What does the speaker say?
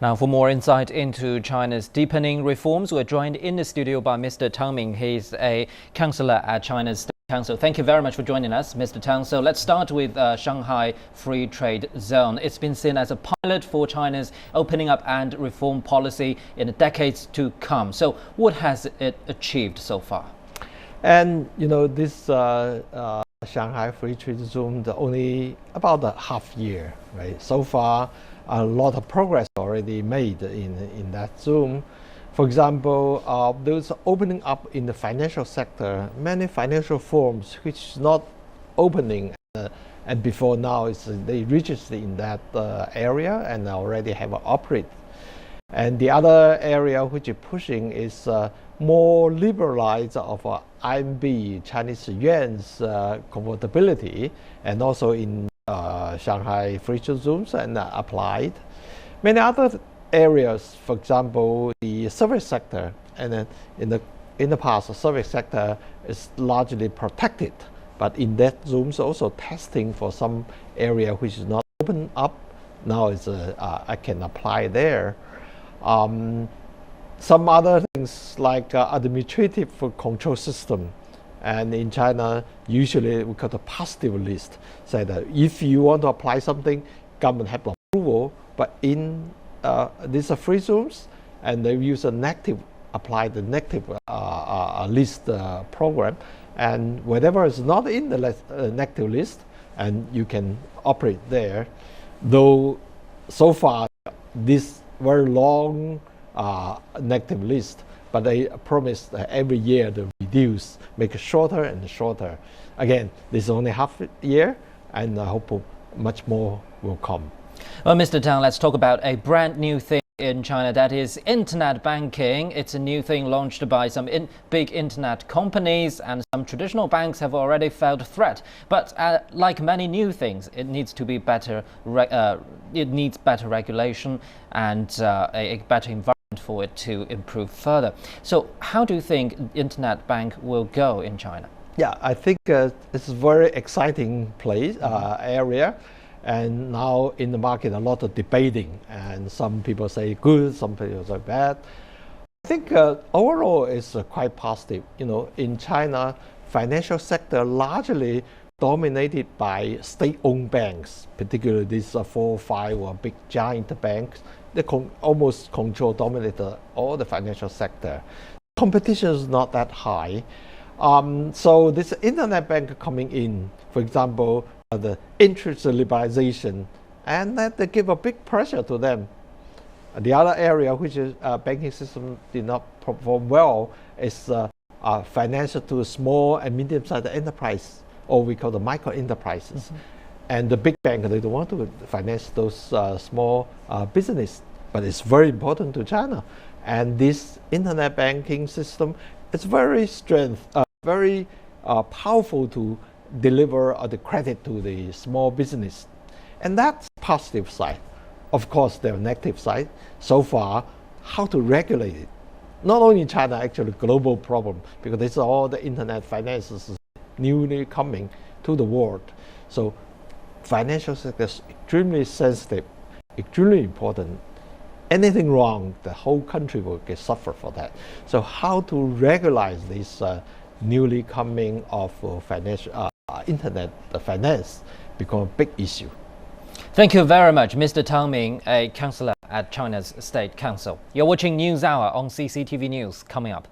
Now, for more insight into China's deepening reforms, we're joined in the studio by Mr. Tang Min. He's a councillor at China's State Council. Thank you very much for joining us, Mr. Tang. So let's start with Shanghai Free Trade Zone. It's been seen as a pilot for China's opening up and reform policy in the decades to come. So what has it achieved so far? And this Shanghai Free Trade Zone, only about a half year, right? So far, a lot of progress already made in that zone. For example, those opening up in the financial sector, many financial firms which is not opening and before now they registered in that area and already have operate. And the other area which is pushing is more liberalized of RMB, Chinese yuan's convertibility, and also in Shanghai Free Trade Zones and applied. Many other areas, for example, the service sector, and then in the past, the service sector is largely protected, but in that zones also testing for some area which is not open up. Now I can apply there. Some other things like administrative control system, and in China usually we call the positive list, say that if you want to apply something, government have approval, but in these are free zones, and they use a negative, apply the negative list program, and whatever is not in the negative list, and you can operate there. Though so far this very long negative list, but they promise that every year to reduce, make it shorter and shorter. Again, this is only half a year, and I hope much more will come. Well, Mr. Tang, let's talk about a brand new thing in China, that is internet banking. It's a new thing launched by some big internet companies, and some traditional banks have already felt threat. But like many new things, it needs to be better. It needs better regulation and a better environment for it to improve further. So, how do you think internet bank will go in China? Yeah, I think it's a very exciting place area. And now in the market, a lot of debating, and some people say good, some people say bad. I think overall it's quite positive. In China, financial sector largely dominated by state-owned banks, particularly these 4 or 5 or big giant banks. They almost dominate all the financial sector. Competition is not that high. So this internet bank coming in, for example, the interest liberalization, and that they give a big pressure to them. The other area which is banking system did not perform well is financial to small and medium-sized enterprise, or we call the micro enterprises. And the big bank, they don't want to finance those small business, but it's very important to China. And this internet banking system is very very powerful to deliver the credit to the small business. And that's positive side. Of course, the negative side, so far, how to regulate it. Not only in China, actually global problem, because it's all the internet finances newly coming to the world. So financial sector is extremely sensitive, extremely important. Anything wrong, the whole country will suffer for that. So how to regularize this newly coming of financial internet finance become a big issue. Thank you very much, Mr. Tang Min, a councillor at China's State Council. You're watching NewsHour on CCTV News. Coming up.